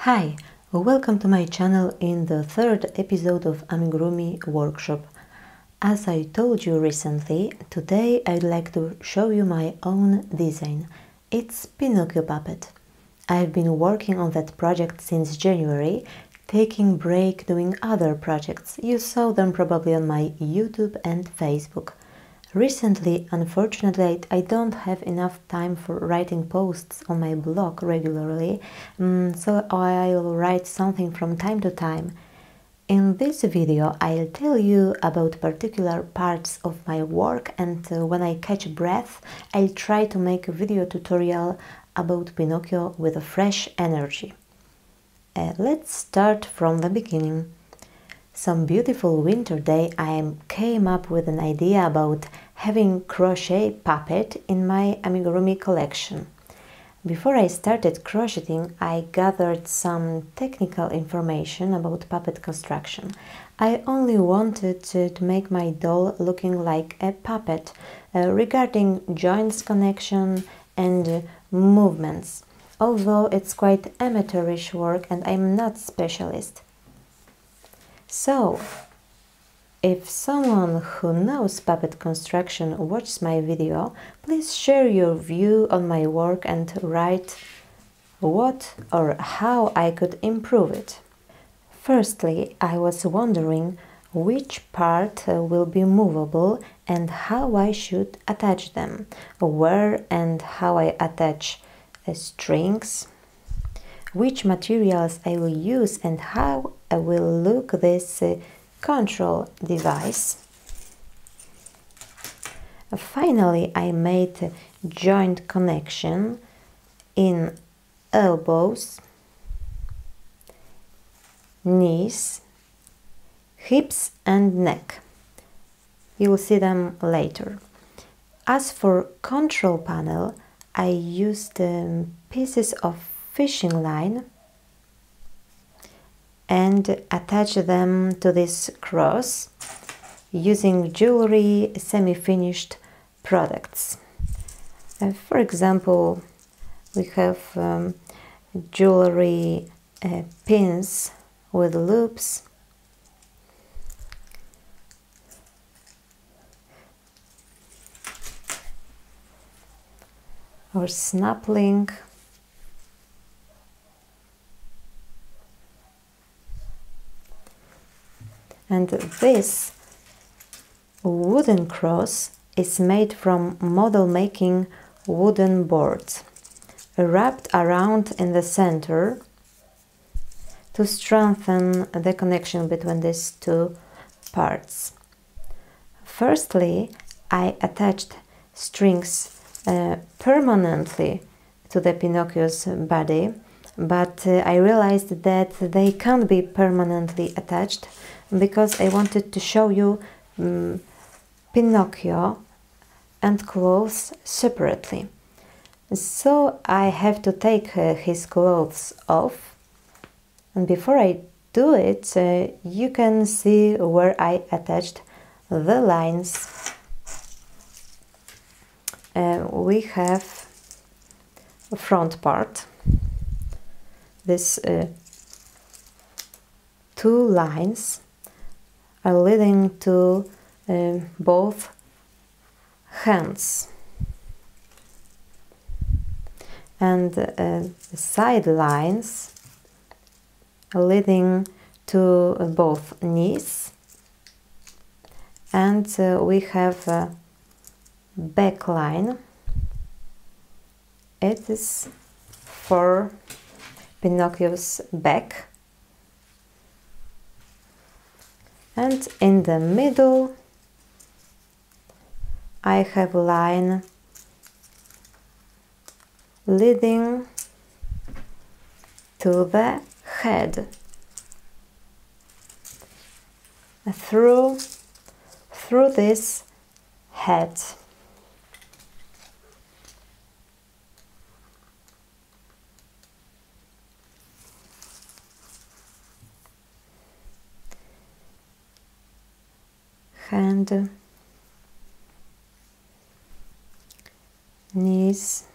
Hi, welcome to my channel in the third episode of Amigurumi workshop. As I told you recently, today I'd like to show you my own design. It's Pinocchio puppet. I've been working on that project since January, taking break doing other projects. You saw them probably on my YouTube and Facebook. Recently, unfortunately, I don't have enough time for writing posts on my blog regularly, so I'll write something from time to time. In this video, I'll tell you about particular parts of my work, and when I catch breath, I'll try to make a video tutorial about Pinocchio with a fresh energy. Let's start from the beginning. Some beautiful winter day I came up with an idea about having crochet puppet in my Amigurumi collection. Before I started crocheting, I gathered some technical information about puppet construction. I only wanted to make my doll looking like a puppet regarding joints connection and movements, although it's quite amateurish work and I'm not specialist. So, if someone who knows puppet construction watches my video, please share your view on my work and write what or how I could improve it. Firstly, I was wondering which part will be movable and how I should attach them, where and how I attach strings, which materials I will use and how I will look this control device. Finally, I made joint connection in elbows, knees, hips and neck. You will see them later. As for control panel, I used pieces of fishing line and attach them to this cross using jewelry semi-finished products. For example, we have jewelry pins with loops, or snap link, and this wooden cross is made from model making wooden boards, wrapped around in the center to strengthen the connection between these two parts. Firstly, I attached strings permanently to the Pinocchio's body, but I realized that they can't be permanently attached because I wanted to show you Pinocchio and clothes separately. So I have to take his clothes off, and before I do it, you can see where I attached the lines. We have a front part. This two lines are leading to both hands, and the side lines are leading to both knees, and we have a back line. It is for Pinocchio's back, and in the middle I have a line leading to the head through this head. Hand, knees,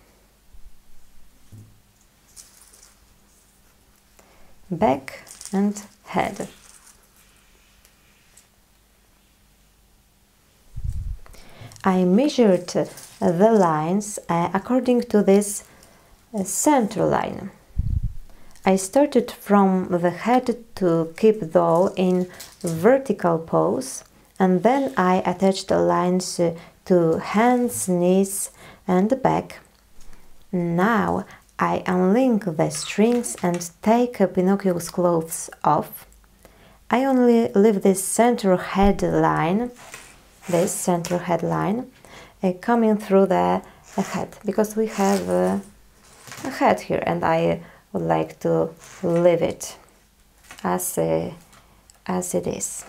back and head. I measured the lines according to this center line. I started from the head to keep doll in vertical pose, and then I attached the lines to hands, knees and back. Now I unlink the strings and take Pinocchio's clothes off. I only leave this center head line, coming through the head, because we have a head here, and I would like to leave it as it is.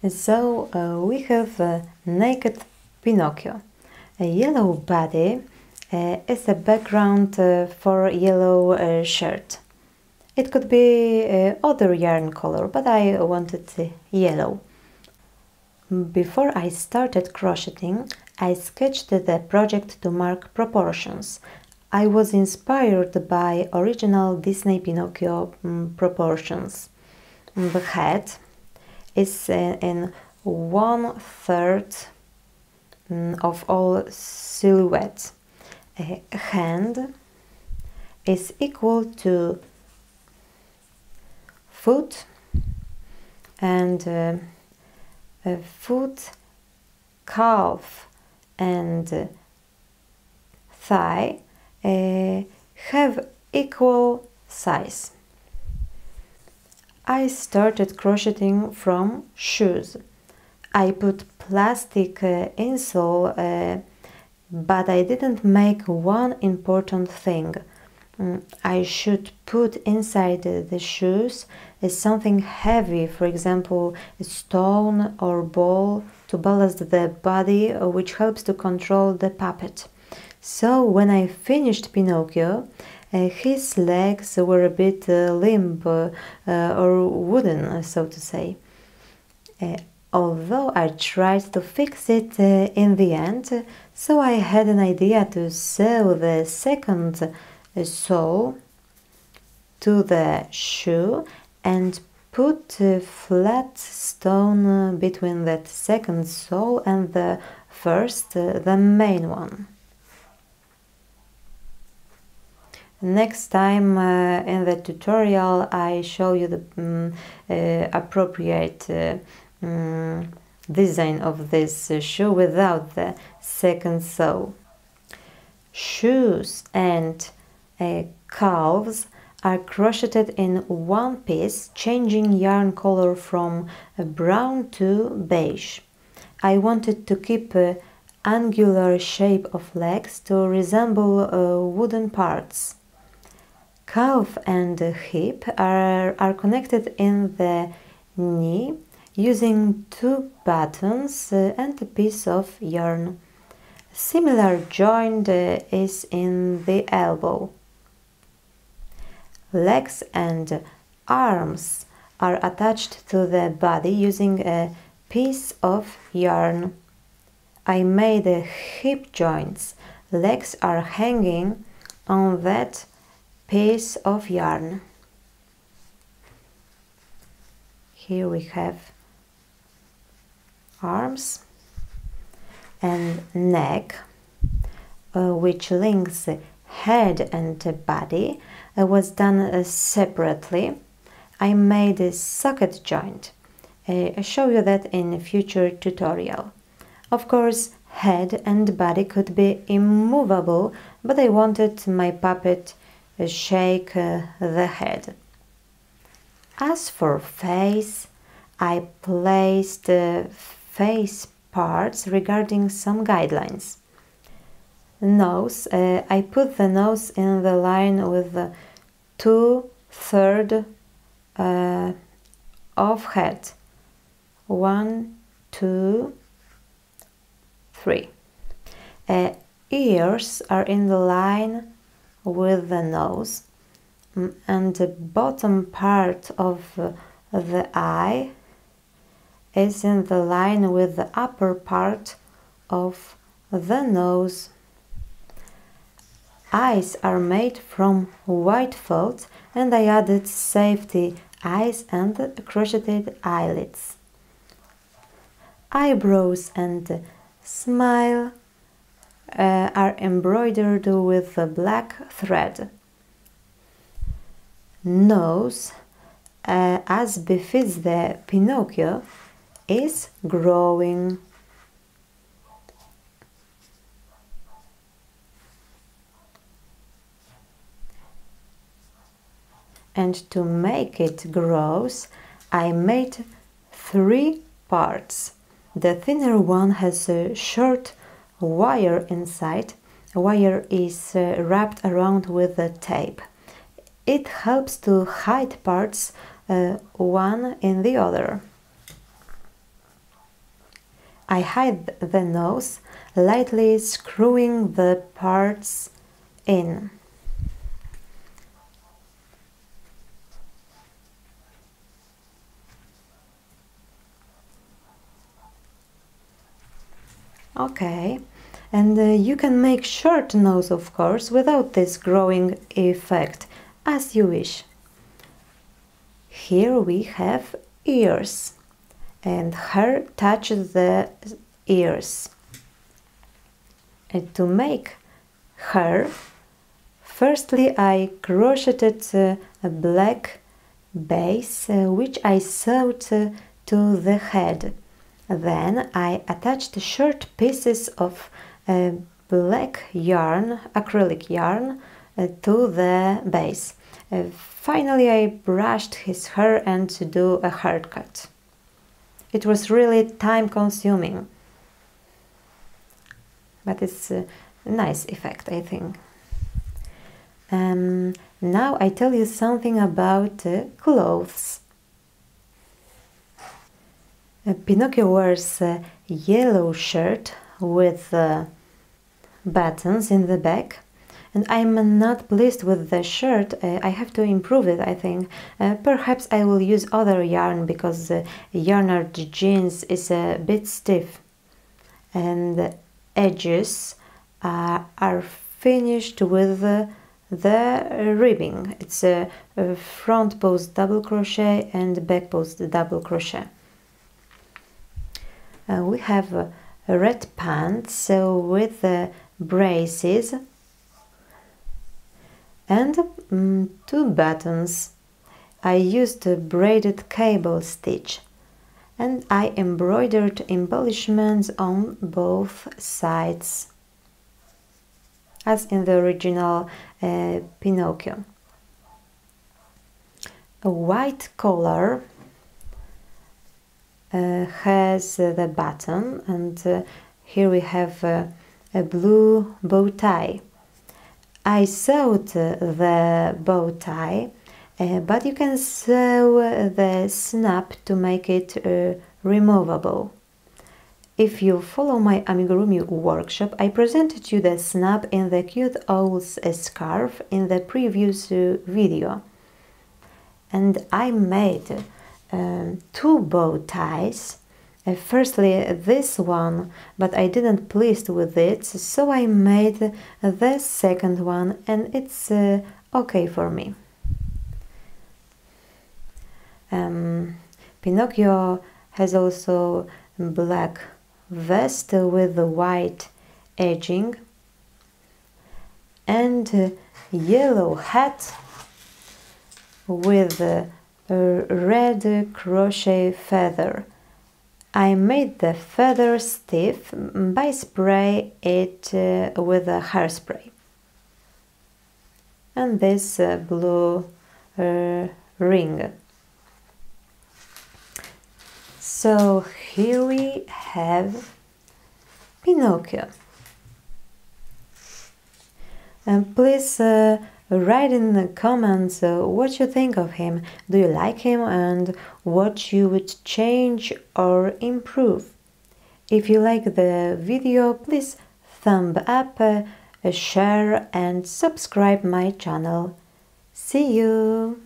So we have a naked Pinocchio. A yellow body is a background for yellow shirt. It could be other yarn color, but I wanted yellow. Before I started crocheting, I sketched the project to mark proportions. I was inspired by original Disney Pinocchio proportions. The head is in 1/3 of all silhouettes. A hand is equal to foot, and a foot, calf and thigh have equal size. I started crocheting from shoes. I put plastic insole, but I didn't make one important thing. I should put inside the shoes something heavy, for example a stone or ball, to ballast the body, which helps to control the puppet. So when I finished Pinocchio, his legs were a bit limp or wooden, so to say. Although I tried to fix it in the end, so I had an idea to sew the second sole to the shoe and put a flat stone between that second sole and the first, the main one. Next time in the tutorial I show you the appropriate design of this shoe without the second sole. Shoes and calves are crocheted in one piece, changing yarn color from brown to beige. I wanted to keep an angular shape of legs to resemble wooden parts. Calf and hip are connected in the knee using 2 buttons and a piece of yarn. Similar joint is in the elbow. Legs and arms are attached to the body using a piece of yarn. I made hip joints. Legs are hanging on that piece of yarn. Here we have arms and neck, which links head and body, was done separately. I made a socket joint. I'll show you that in a future tutorial. Of course, head and body could be immovable, but I wanted my puppet shake the head. As for face, I placed face parts regarding some guidelines. Nose, I put the nose in the line with the 2/3 of head. 1, 2, 3. Ears are in the line with the nose, and the bottom part of the eye is in the line with the upper part of the nose. Eyes are made from white felt, and I added safety eyes and crocheted eyelids. Eyebrows and smile are embroidered with a black thread. Nose, as befits the Pinocchio, is growing. And to make it grow, I made 3 parts. The thinner one has a short wire inside. The wire is wrapped around with the tape. It helps to hide parts one in the other. I hide the nose, lightly screwing the parts in. Okay, and you can make short nose, of course, without this growing effect, as you wish. Here we have ears, and hair touches the ears. And to make hair, firstly I crocheted a black base, which I sewed to the head. Then I attached short pieces of black yarn, acrylic yarn, to the base. Finally, I brushed his hair and to do a haircut. It was really time-consuming, but it's a nice effect, I think. Now I tell you something about clothes. Pinocchio wears a yellow shirt with buttons in the back, and I'm not pleased with the shirt. I have to improve it, I think. Perhaps I will use other yarn, because the yarnard jeans is a bit stiff, and the edges are finished with the ribbing. It's a front post double crochet and back post double crochet. We have red pants with braces and 2 buttons. I used a braided cable stitch, and I embroidered embellishments on both sides, as in the original Pinocchio. A white collar has the button, and here we have a blue bow tie. I sewed the bow tie, but you can sew the snap to make it removable. If you follow my Amigurumi workshop, I presented you the snap in the cute owl's scarf in the previous video. And I made two bow ties. Firstly this one, but I didn't pleased with it, so I made the second one, and it's okay for me. Pinocchio has also black vest with white edging and yellow hat with a red crochet feather. I made the feather stiff by spray it with a hairspray. And this blue ring. So here we have Pinocchio. And please write in the comments what you think of him. Do you like him and what you would change or improve? If you like the video, please thumb up, share and subscribe my channel. See you!